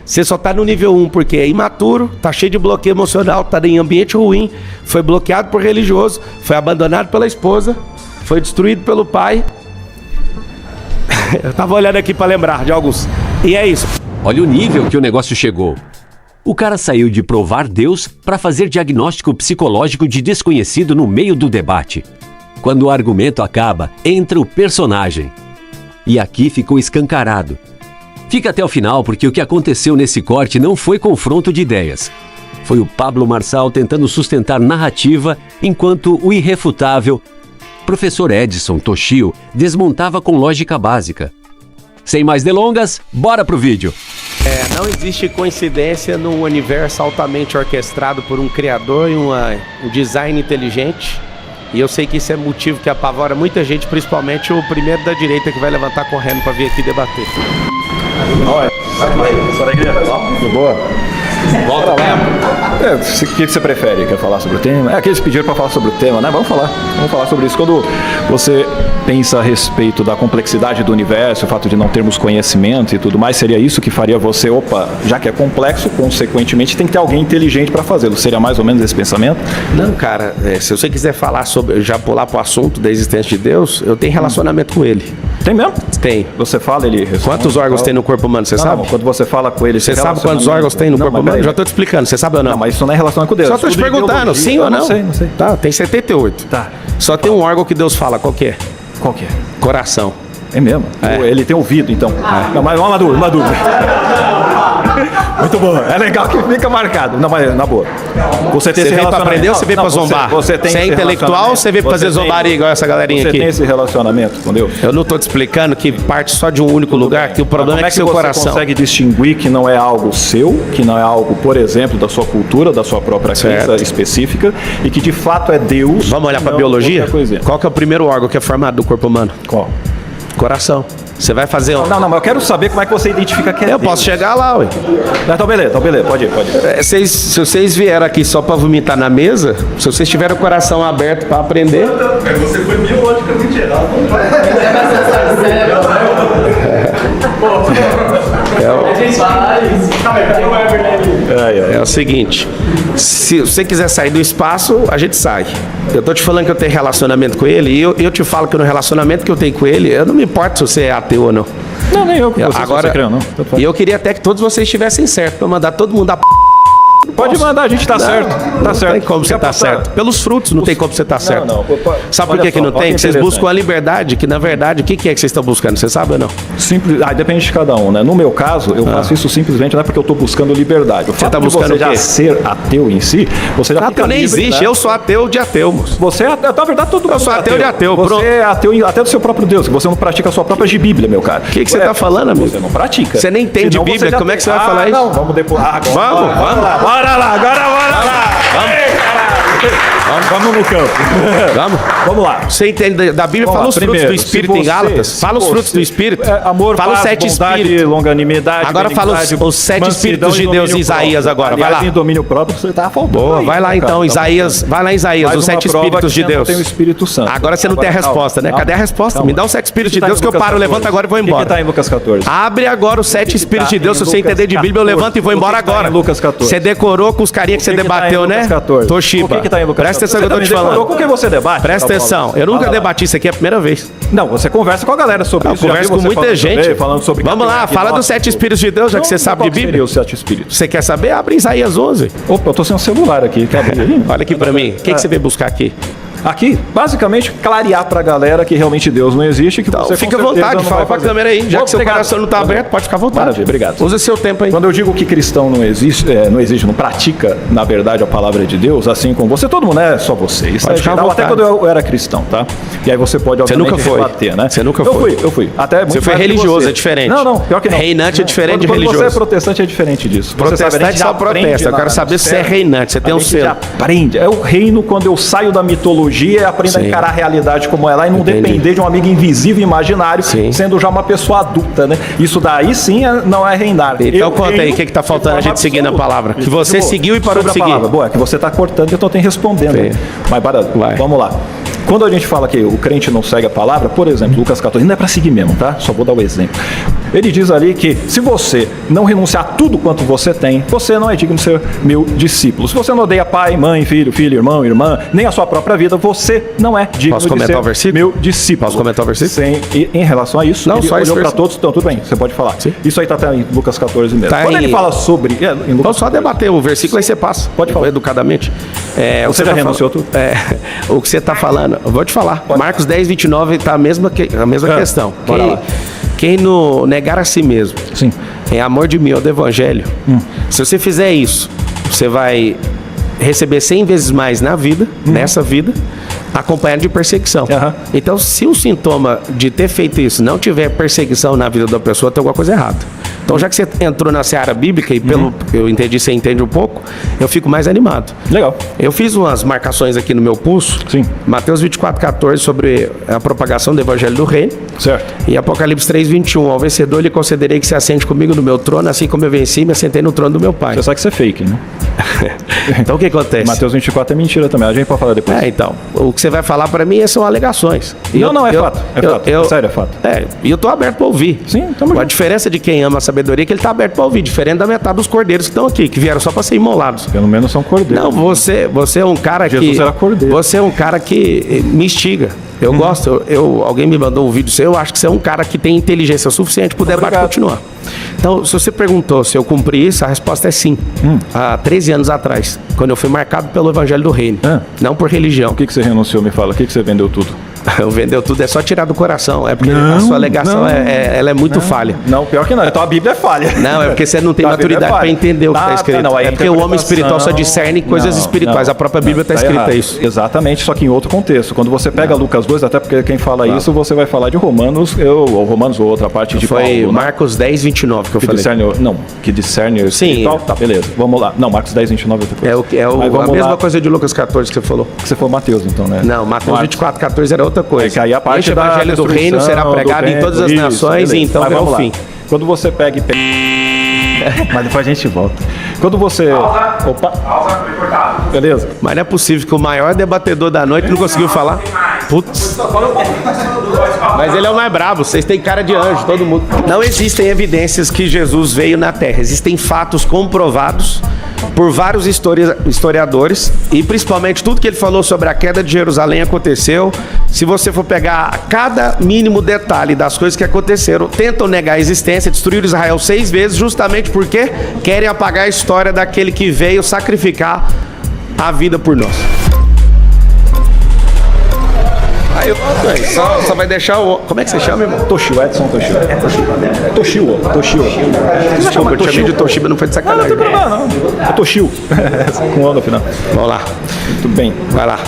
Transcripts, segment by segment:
Você só tá no nível 1 porque é imaturo, tá cheio de bloqueio emocional, tá em ambiente ruim, foi bloqueado por religioso, foi abandonado pela esposa, foi destruído pelo pai. Eu tava olhando aqui pra lembrar de alguns. E é isso. Olha o nível que o negócio chegou. O cara saiu de provar Deus para fazer diagnóstico psicológico de desconhecido no meio do debate. Quando o argumento acaba, entra o personagem. E aqui ficou escancarado. Fica até o final porque o que aconteceu nesse corte não foi confronto de ideias. Foi o Pablo Marçal tentando sustentar narrativa enquanto o irrefutável professor Edson Toshio desmontava com lógica básica. Sem mais delongas, bora pro vídeo. Não existe coincidência num universo altamente orquestrado por um criador e um design inteligente. E eu sei que isso é motivo que apavora muita gente, principalmente o primeiro da direita que vai levantar correndo para vir aqui debater. Olha, tudo boa? Volta lá. O que você prefere? Quer falar sobre o tema? É aqueles pediram para falar sobre o tema, né? Vamos falar sobre isso. Quando você pensa a respeito da complexidade do universo, o fato de não termos conhecimento e tudo mais, seria isso que faria você, já que é complexo, consequentemente tem que ter alguém inteligente para fazê-lo. Seria mais ou menos esse pensamento? Não, cara, se você quiser falar sobre, já pular pro assunto da existência de Deus, eu tenho relacionamento com ele. Tem mesmo? Tem. Você fala, ele responde. Quantos órgãos tem no corpo humano, você sabe? Não, quando você fala com ele... Você sabe quantos órgãos tem no corpo humano? Já tô te explicando, você sabe ou não? Não, mas isso não é relacionado com Deus. Só tô te perguntando, sim ou não? Não sei. Tá, tem 78. Tá. Só tem um órgão que Deus fala, qual que é? Qual que é? Coração. É mesmo? É. Ele tem ouvido, então. Não, mas uma dúvida. Muito bom. É legal que fica marcado. Não, mas na boa. Você tem esse veio pra relacionamento. aprender ou você veio pra zombar? Você tem é esse intelectual ou você veio pra fazer zombaria igual essa galerinha aqui? Você tem esse relacionamento com Deus? Eu não tô te explicando que parte só de um único lugar, que o problema é que seu coração... Como é que você consegue distinguir que não é algo seu, que não é algo, por exemplo, da sua cultura, da sua própria crença específica, e que de fato é Deus? Vamos olhar pra biologia? Qual que é o primeiro órgão que é formado do corpo humano? Qual? Coração. Você vai fazer... Não, mas eu quero saber como é que você identifica que é Eu Deus. posso chegar lá, ué. Então beleza, pode ir. Se vocês vieram aqui só pra vomitar na mesa, se vocês tiverem o coração aberto pra aprender... Você foi biologicamente errado. É o seguinte, se você quiser sair do espaço, a gente sai. Eu tô te falando que eu tenho relacionamento com ele, e eu te falo que no relacionamento que eu tenho com ele, eu não me importo se você é ateu ou não. Não, nem eu. Agora, e eu queria até que todos vocês estivessem certos, pra mandar todo mundo a Pode mandar, a gente tá certo. Tá certo. Não tem como você tá certo. Pelos frutos não tem como você tá certo. Não. Sabe por que não tem? Que vocês buscam a liberdade, que na verdade, o que é que vocês estão buscando? Você sabe ou não? Simples. Depende de cada um, né? No meu caso, eu faço isso simplesmente não é porque eu tô buscando liberdade. O fato tá buscando de você já ser ateu em si, você já fica Ateu nem livre, existe, né? eu sou ateu de ateu, moço. Você é ateu, na verdade todo mundo Eu sou ateu de ateu, Você pronto. é ateu até do seu próprio Deus, que você não pratica a sua própria Bíblia, meu cara. O que você tá falando, amigo? Você não pratica. Você nem entende Senão Bíblia, já como é que você vai tem. falar isso? Não, vamos depois. Vamos lá. Bora lá, agora bora lá. Vamos no campo. Vamos lá. Você entende da Bíblia? Fala os frutos do Espírito em Gálatas. Fala os frutos do Espírito. Amor, fala os paz, 7 bondade, Espíritos. longanimidade, Agora fala os 7 Espíritos de Deus em Isaías agora. Vai lá. Em domínio próprio você tá faltando. Boa, vai lá então, Isaías. Vai lá em Isaías, os 7 Espíritos de Deus. Tem o Espírito Santo. Agora você não tem a resposta, né? Cadê a resposta? Me dá os 7 Espíritos de Deus que eu paro, eu levanto agora e vou embora. O que tá em Lucas 14? Abre agora os 7 Espíritos de Deus. Se você entender de Bíblia, eu levanto e vou embora agora. Lucas 14. Você decorou com os carinhas que você debateu, né? Toshiba. O que tá em Lucas 14? Presta atenção que eu tô te falando. Com quem você debate? Presta atenção. Eu nunca debati isso aqui, é a primeira vez. Não, você conversa com a galera sobre isso. Eu converso com muita gente. Falando sobre Vamos lá, fala dos 7 Espíritos de Deus, já que você sabe de Bíblia. Os 7 Espíritos? Você quer saber? Abre Isaías 11. Opa, eu tô sem um celular aqui. Quer abrir aí? Olha aqui pra mim. O que você veio buscar aqui? Aqui, basicamente, clarear pra galera que realmente Deus não existe. Que você fica à vontade, fala pra câmera aí. Já que seu coração não tá aberto, pode ficar à vontade. Maravilha, obrigado. Usa seu tempo aí. Quando eu digo que cristão não existe, não pratica, na verdade, a palavra de Deus, assim como você, todo mundo é só você. Isso pode é geral, até quando eu era cristão, tá? E aí você pode, obviamente, nunca foi. rebater, né? Você nunca foi. Eu fui. Até muito você foi mais que religioso, você. é diferente. Não, pior que não. Reinante é diferente de quando religioso. Quando você é protestante, é diferente disso. Protestante só protesta. Eu quero saber se você é reinante. Você tem um selo. Aprende. É o reino quando eu saio da mitologia e aprendo a encarar a realidade como ela e não depender de um amigo invisível e imaginário, sendo já uma pessoa adulta, né? Isso daí sim não é reinar. Então conta aí, o que tá faltando a gente seguir na palavra? Que você seguiu e parou de seguir. Boa, que você tá cortando, então tem respondendo. Mas vamos lá. Quando a gente fala que o crente não segue a palavra, por exemplo, Lucas 14, não é para seguir mesmo, tá? Só vou dar o exemplo. Ele diz ali que se você não renunciar a tudo quanto você tem, você não é digno de ser meu discípulo. Se você não odeia pai, mãe, filho, irmão, irmã, nem a sua própria vida, você não é digno de ser meu discípulo. Posso comentar o versículo? Sim, e em relação a isso, não, ele só olhou para todos, então tudo bem, você pode falar. Sim. Isso aí está em Lucas 14 mesmo. Tá. Quando ele fala sobre... Então só debater o versículo, aí você passa. Pode falar. Educadamente. Você já renunciou tudo? O que você está falando, eu vou te falar. Pode. Marcos 10, 29 está a mesma questão. Bora lá. Quem não negar a si mesmo, Sim. em amor de mim ou do evangelho, se você fizer isso, você vai receber 100 vezes mais na vida, nessa vida, acompanhado de perseguição. Então, se o sintoma de ter feito isso não tiver perseguição na vida da pessoa, tem alguma coisa errada. Então, já que você entrou na seara bíblica e pelo que eu entendi, você entende um pouco, eu fico mais animado. Legal. Eu fiz umas marcações aqui no meu pulso. Sim. Mateus 24:14 sobre a propagação do evangelho do reino. Certo. E Apocalipse 3:21, ao vencedor lhe concederei que se assente comigo no meu trono, assim como eu venci e me assentei no trono do meu pai. Você sabe que isso é fake, né? Então o que acontece? Mateus 24 é mentira também, a gente pode falar depois. Então, o que você vai falar pra mim são alegações. E Não, é fato. É fato. Sério, é fato. E eu tô aberto pra ouvir. Sim, tamo A junto. diferença de quem ama a sabedoria é que ele tá aberto pra ouvir, diferente da metade dos cordeiros que estão aqui, que vieram só pra ser imolados. Pelo menos são cordeiros. Não, você é um cara Jesus era cordeiro. Você é um cara que me instiga. Eu gosto, alguém me mandou um vídeo seu, eu acho que você é um cara que tem inteligência suficiente para o debate continuar. Então, se você perguntou se eu cumpri isso, a resposta é sim. Há 13 anos atrás, quando eu fui marcado pelo Evangelho do Reino, não por religião. O que você renunciou, me fala? O que você vendeu tudo? Eu vendeu tudo, é só tirar do coração. É porque a sua alegação ela é muito falha. Não, pior que não. Então a Bíblia é falha. Não, é porque você não tem maturidade para entender o que está escrito. Não, é porque o homem espiritual só discerne coisas espirituais. A própria Bíblia está escrita isso. Exatamente, só que em outro contexto. Quando você pega Lucas 2, até porque quem fala isso, você vai falar de Romanos, ou outra parte de Foi Paulo, Marcos 10, 29 que eu falei. Que discerne o espiritual. Tá, beleza. Vamos lá. Não, Marcos 10, 29 é outra coisa. A mesma coisa de Lucas 14 que você falou. Que você falou Mateus, então, né? Não, Mateus 24, 14 era outra coisa. Que aí a parte o evangelho do reino será pregado em todas as nações e então é o fim. Quando você pega mas depois a gente volta. Quando você... Opa! Beleza? Mas não é possível que o maior debatedor da noite não conseguiu falar. Putz. Mas ele é o mais brabo, vocês têm cara de anjo, todo mundo. Não existem evidências que Jesus veio na Terra. Existem fatos comprovados por vários historiadores e principalmente tudo que ele falou sobre a queda de Jerusalém aconteceu. Se você for pegar cada mínimo detalhe das coisas que aconteceram, tentam negar a existência, destruíram Israel 6 vezes justamente porque querem apagar a história daquele que veio sacrificar a vida por nós. Aí só vai deixar o... Como é que você chama, irmão? Toshio, Edson Toshio. Toshio. Desculpa, eu te chamei de Toshiba, não foi de sacanagem. Não. É Toshio. Com o no final. Vamos lá. Muito bem. Vai lá.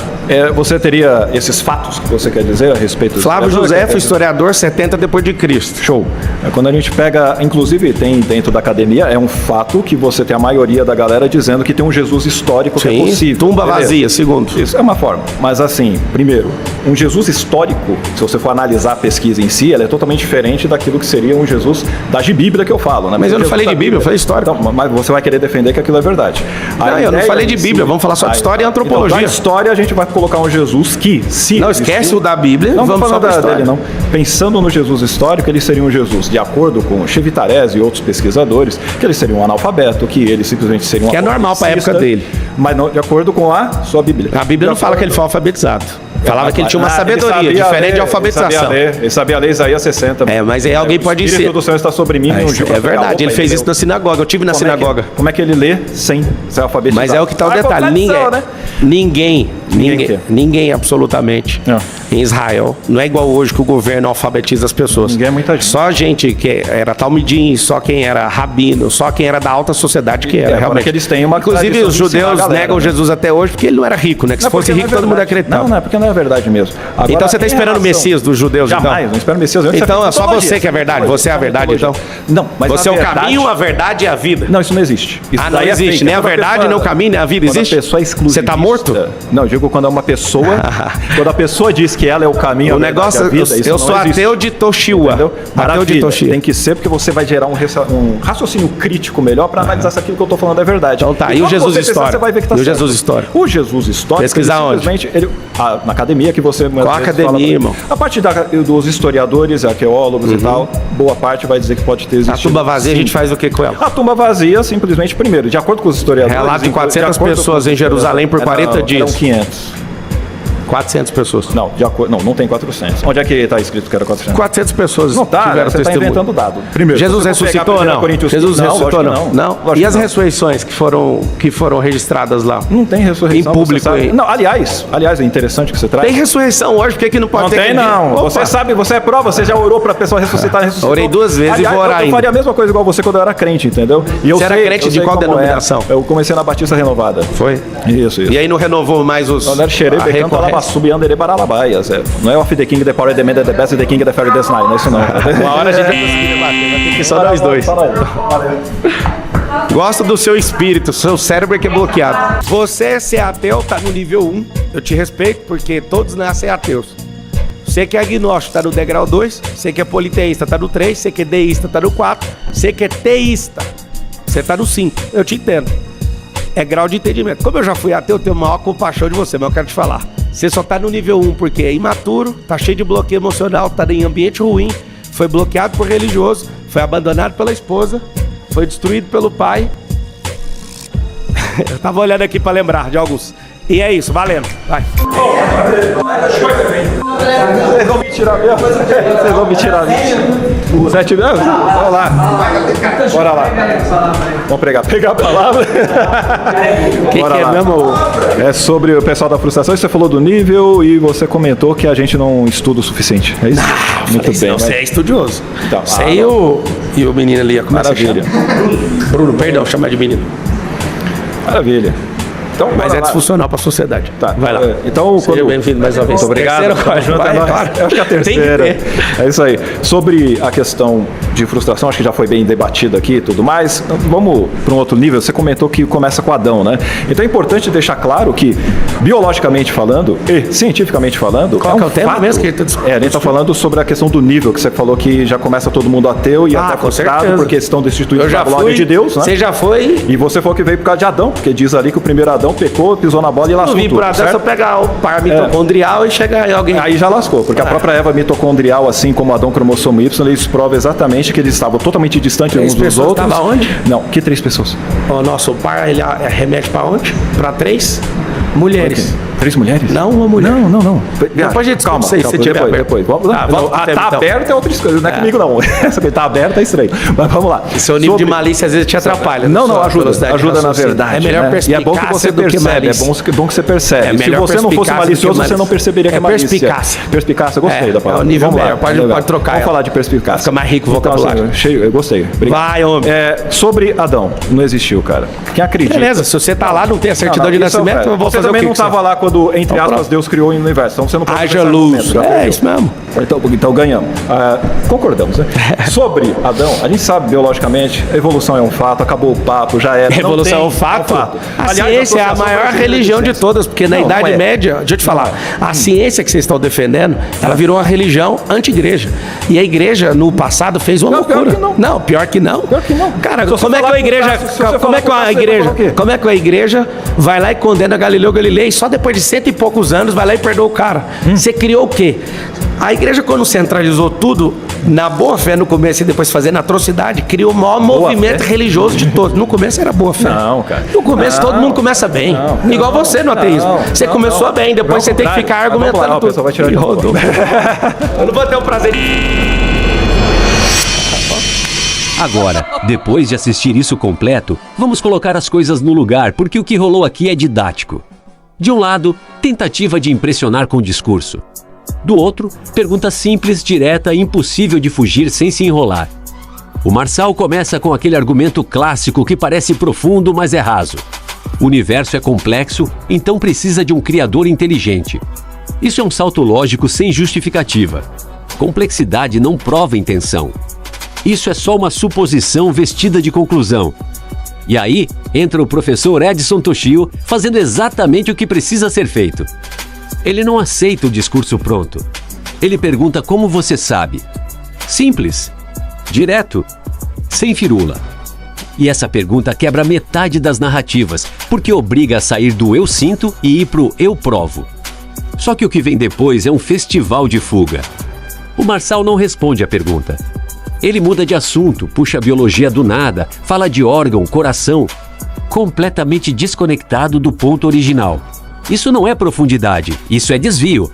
Você teria esses fatos que você quer dizer a respeito... Flávio Josefo, historiador, 70 depois de Cristo. Show. Quando a gente pega, inclusive tem dentro da academia, é um fato que você tem a maioria da galera dizendo que tem um Jesus histórico que é possível. Tumba vazia, segundo. Isso é uma forma. Mas assim, primeiro, um Jesus histórico, se você for analisar a pesquisa em si, ela é totalmente diferente daquilo que seria um Jesus da Bíblia que eu falo, né? Mas eu não falei de Bíblia, eu falei histórico. Então, mas você vai querer defender que aquilo é verdade. Não, eu não falei de Bíblia, vamos falar só de história e antropologia. Então, da história a gente vai colocar um Jesus que, se... Não, esquece o da Bíblia, não vamos só da dele, não. Pensando no Jesus histórico, ele seria um Jesus, de acordo com Chevitarese e outros pesquisadores, que ele seria um analfabeto, que ele simplesmente seria um... Que é normal para a época dele. Mas não, de acordo com a sua Bíblia. A Bíblia não fala que ele foi alfabetizado. Falava que ele tinha uma sabedoria, diferente de alfabetização. Ele sabia ler Isaías 60. Mas aí alguém pode dizer. O Espírito do Senhor está sobre mim. É verdade, ele fez isso na sinagoga. Eu tive na sinagoga. Como é que ele lê sem ser alfabetizado? Mas é o que está o detalhe. Ninguém absolutamente em Israel. Não é igual hoje que o governo alfabetiza as pessoas. Ninguém é muita gente. Só gente que era talmidim, só quem era rabino, só quem era da alta sociedade que era. Realmente. Que eles têm uma Inclusive os judeus negam Jesus até hoje porque ele não era rico, né? Que se fosse rico todo mundo acreditava. Não, porque não é verdade mesmo. Agora, então você está esperando o Messias dos judeus, jamais, então? Não espero o Messias. Então é só você que é verdade. Você é a verdade, então? Não, mas você é o caminho, a verdade e a vida. Não, isso não existe. Isso não existe. Nem a verdade, nem o caminho, nem a vida existe. Quando a pessoa é exclusivista. Você está morto? Não, eu digo quando é uma pessoa. Quando a pessoa diz que ela é o caminho, O negócio, a vida, eu sou ateu de Toshiwa. Entendeu? Ateu de Toshiwa. Tem que ser, porque você vai gerar um raciocínio crítico melhor para analisar se aquilo que eu tô falando é verdade. Então tá, e o quando Jesus você pensar, Histórico? Você vai ver que tá E o certo. Jesus Histórico? O Jesus Histórico, Pesquisar onde? simplesmente, na academia que você... Qual academia, irmão? A parte dos historiadores, arqueólogos e tal, boa parte vai dizer que pode ter A existido. tumba vazia, a gente faz o que com ela? A tumba vazia, simplesmente, primeiro, de acordo com os historiadores... Relato de 400 acordo pessoas com- em Jerusalém por 40 dias. Eram 500. 400 pessoas. Não, não tem 400. Onde é que está escrito que era 400? 400 pessoas Não tá, tiveram você está testemunho. inventando dado. Primeiro, Jesus se você for pegar ressuscitou ou não? 1 Coríntios Jesus 15, ressuscitou ou lógico não? que lógico E as que não. ressurreições que foram registradas lá? Não tem ressurreição. Em público você sabe. aí. Não, aliás, é interessante que você traz. Tem ressurreição hoje, por que não pode Não ter? tem, aquele dia? não. Opa. Você sabe, você é prova, você já orou pra pessoa ressuscitar, ressuscitou. Orei 2 vezes e Aliás, vou orar eu ainda. faria a mesma coisa igual você quando eu era crente, entendeu? E eu Você era crente eu de qual como denominação? Eu comecei na Batista Renovada. Foi? Isso. E aí não renovou mais os... Quando era xerê, a becando, recorrência? alabassubi, andere, baralabaias. Não é of the king, the power, the man, the best, the king, the fairy, the snide. Não é isso não. Uma hora a gente vai conseguir debater, vai ter que só nós dois. Gosto do seu espírito, seu cérebro é que é bloqueado. Você ser ateu tá no nível 1, eu te respeito, porque todos nascem ateus. Você que é agnóstico tá no degrau 2, você que é politeísta tá no 3, você que é deísta tá no 4, você que é teísta, você tá no 5. Eu te entendo. É grau de entendimento. Como eu já fui ateu, eu tenho maior compaixão de você, mas eu quero te falar. Você só tá no nível 1 porque é imaturo, tá cheio de bloqueio emocional, tá em ambiente ruim, foi bloqueado por religioso, foi abandonado pela esposa, foi destruído pelo pai. Eu tava olhando aqui pra lembrar de alguns. E é isso, valendo. Vai. Vocês vão me tirar mesmo? Vocês vão me tirar o 7 mesmo? Vamos lá. Bora lá. Vamos pegar a palavra. O que é mesmo? É sobre o pessoal da frustração. Você falou do nível e você comentou que a gente não estuda o suficiente. É isso? Muito bem. Você é estudioso. Então, Você e o menino ali, como é que Maravilha. chama? Bruno, perdão, chama de menino. Maravilha. Então, Mas bora é lá. disfuncional pra sociedade. Tá. Vai lá. Então, Seja bem-vindo mais uma vez. Muito obrigado. Terceiro corte. Junto Vai, é nóis. claro. Eu acho que é a Tem que terceira. ter. É isso aí. Sobre a questão de frustração, acho que já foi bem debatido aqui e tudo mais. Vamos para um outro nível. Você comentou que começa com Adão, né? Então é importante deixar claro que, biologicamente falando e cientificamente falando, Qual que é o tema fato. mesmo que ele tá discutindo? A gente está falando sobre a questão do nível, que você falou que já começa todo mundo ateu e até com frustrado, certeza. porque estão destituídos Eu já da glória fui. de Deus, né? Você já foi? E você foi o que veio por causa de Adão, porque diz ali que o primeiro Adão pecou, pisou na bola e Eu lascou vim tudo, por Adão, certo? só pegar o par mitocondrial e chegar em alguém. Aí já lascou, porque a própria Eva mitocondrial, assim como Adão cromossomo Y, eles provam exatamente que eles estavam totalmente distantes uns 3 dos pessoas outros. estavam onde? Não, que 3 pessoas? O nosso par, ele remete pra onde? Pra 3 mulheres. 3 mulheres? Não, uma mulher. Não. Depois a gente calma, discute, se tiver depois, aberto. depois. Vamos lá. Tá, volta pro tema, Tá então. aberto é outra coisa, não é comigo não. Essa que tá aberta é estranho. Mas vamos lá. Seu nível de malícia às vezes te atrapalha. Não, sua ajuda velocidade de na raciocínio. verdade. É melhor né? E é perspicácia bom que você do que percebe, malícia. bom que você percebe. É Se melhor você não fosse perspicácia do que malicioso, você malícia. não perceberia que é É malícia. perspicácia. Perspicácia, gostei É, da palavra. é o nível Vamos lá, melhor, pode legal. trocar Vamos ela. falar de perspicácia. Fica mais rico o Então, vocabulário. assim, cheio, eu gostei. Obrigado. Vai, homem. Sobre Adão, não existiu, cara. Quem acredita? Beleza, se você tá lá, não tem a certidão de isso nascimento, eu vou você fazer o também que não que você- estava lá quando, entre aspas, pronto. Deus criou o universo. Então você não pode Haja pensar no luz. momento, já É perdeu. isso mesmo. Então ganhamos. Concordamos, né? Sobre Adão, a gente sabe biologicamente, a evolução é um fato, acabou o papo, já era. A Não evolução tem- é um fato. A Aliás, ciência é a Associação maior Brasileira religião de Ciência. todas, porque na Não, Idade não é. Média, deixa eu te falar, a ciência que vocês estão defendendo, ela virou uma religião anti-igreja. E a igreja, no passado, fez uma Não, pior loucura. que não. Não, pior que não. Pior que não. Cara, Se você como é que falar a igreja, com o Cássio, se você como falar é que com o a Cássio, ele igreja, vai falar o quê? como é que a igreja vai lá e condena Galileu Galilei só depois de 100 e poucos anos, vai lá e perdoa o cara? Você criou o quê? A igreja, quando centralizou tudo, na boa fé no começo e depois fazendo atrocidade, criou o maior movimento religioso de todos. No começo era boa fé. Não, cara. No começo todo Não. mundo começa bem. Não, Igual não, você no ateísmo. não, Você não, começou não. bem, depois você tem que ficar Mas vamos lá, argumentando o tudo. pessoal vai tirar de Ih, novo. rodou. Eu não vou ter o prazer de... Agora, depois de assistir isso completo, vamos colocar as coisas no lugar, porque o que rolou aqui é didático. De um lado, tentativa de impressionar com o discurso. Do outro, pergunta simples, direta e impossível de fugir sem se enrolar. O Marçal começa com aquele argumento clássico que parece profundo, mas é raso. O universo é complexo, então precisa de um criador inteligente. Isso é um salto lógico sem justificativa. Complexidade não prova intenção. Isso é só uma suposição vestida de conclusão. E aí, entra o professor Edson Toshio fazendo exatamente o que precisa ser feito. Ele não aceita o discurso pronto. Ele pergunta como você sabe. Simples, direto, sem firula. E essa pergunta quebra metade das narrativas, porque obriga a sair do eu sinto e ir pro eu provo. Só que o que vem depois é um festival de fuga. O Marçal não responde à pergunta. Ele muda de assunto, puxa a biologia do nada, fala de órgão, coração, completamente desconectado do ponto original. Isso não é profundidade, isso é desvio.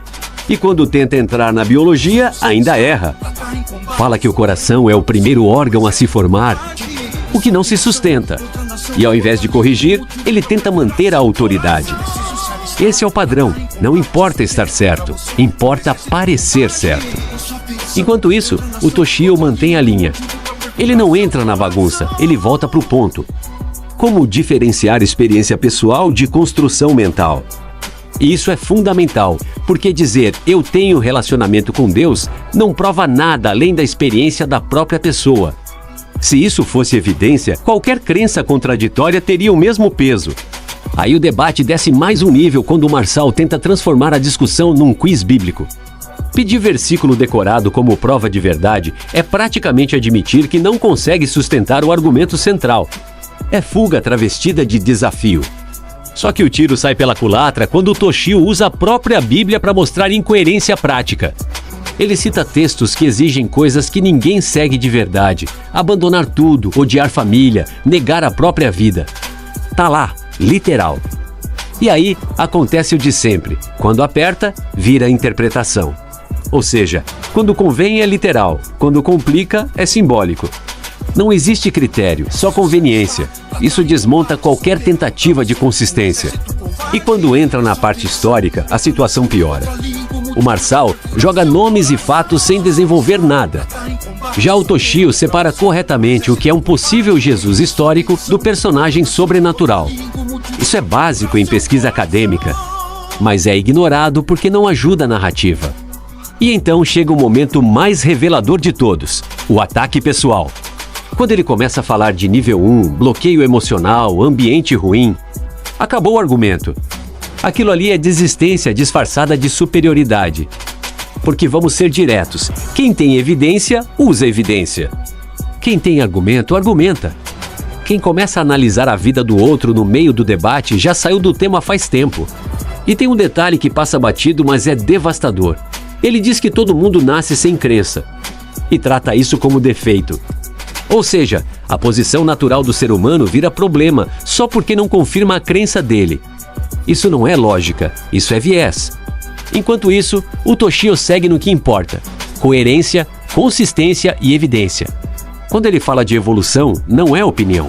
E quando tenta entrar na biologia, ainda erra. Fala que o coração é o primeiro órgão a se formar, o que não se sustenta. E ao invés de corrigir, ele tenta manter a autoridade. Esse é o padrão. Não importa estar certo, importa parecer certo. Enquanto isso, o Toshio mantém a linha. Ele não entra na bagunça, ele volta para o ponto. Como diferenciar experiência pessoal de construção mental? E isso é fundamental, porque dizer eu tenho relacionamento com Deus não prova nada além da experiência da própria pessoa. Se isso fosse evidência, qualquer crença contraditória teria o mesmo peso. Aí o debate desce mais um nível quando o Marçal tenta transformar a discussão num quiz bíblico. Pedir versículo decorado como prova de verdade é praticamente admitir que não consegue sustentar o argumento central. É fuga travestida de desafio. Só que o tiro sai pela culatra quando o Toshio usa a própria Bíblia para mostrar incoerência prática. Ele cita textos que exigem coisas que ninguém segue de verdade. Abandonar tudo, odiar família, negar a própria vida. Tá lá, literal. E aí acontece o de sempre. Quando aperta, vira interpretação. Ou seja, quando convém é literal, quando complica é simbólico. Não existe critério, só conveniência. Isso desmonta qualquer tentativa de consistência. E quando entra na parte histórica, a situação piora. O Marçal joga nomes e fatos sem desenvolver nada. Já o Toshio separa corretamente o que é um possível Jesus histórico do personagem sobrenatural. Isso é básico em pesquisa acadêmica, mas é ignorado porque não ajuda a narrativa. E então chega o momento mais revelador de todos, o ataque pessoal. Quando ele começa a falar de nível 1, bloqueio emocional, ambiente ruim, acabou o argumento. Aquilo ali é desistência disfarçada de superioridade. Porque vamos ser diretos, quem tem evidência, usa evidência. Quem tem argumento, argumenta. Quem começa a analisar a vida do outro no meio do debate já saiu do tema faz tempo. E tem um detalhe que passa batido, mas é devastador. Ele diz que todo mundo nasce sem crença. E trata isso como defeito. Ou seja, a posição natural do ser humano vira problema só porque não confirma a crença dele. Isso não é lógica, isso é viés. Enquanto isso, o Toshio segue no que importa: coerência, consistência e evidência. Quando ele fala de evolução, não é opinião.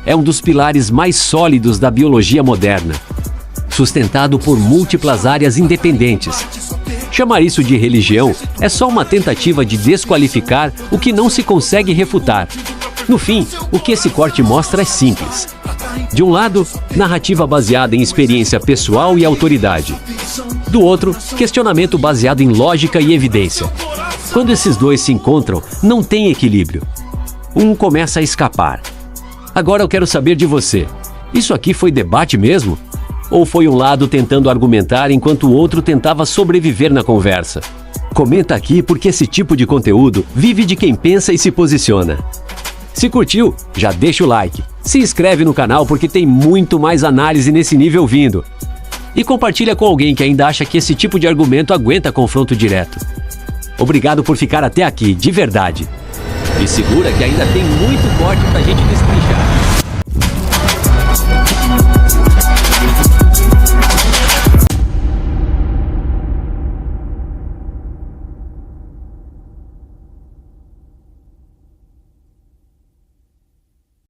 É um dos pilares mais sólidos da biologia moderna, sustentado por múltiplas áreas independentes. Chamar isso de religião é só uma tentativa de desqualificar o que não se consegue refutar. No fim, o que esse corte mostra é simples. De um lado, narrativa baseada em experiência pessoal e autoridade. Do outro, questionamento baseado em lógica e evidência. Quando esses dois se encontram, não tem equilíbrio. Um começa a escapar. Agora eu quero saber de você. Isso aqui foi debate mesmo? Ou foi um lado tentando argumentar enquanto o outro tentava sobreviver na conversa? Comenta aqui porque esse tipo de conteúdo vive de quem pensa e se posiciona. Se curtiu, já deixa o like. Se inscreve no canal porque tem muito mais análise nesse nível vindo. E compartilha com alguém que ainda acha que esse tipo de argumento aguenta confronto direto. Obrigado por ficar até aqui, de verdade. E segura que ainda tem muito corte pra gente destrinchar.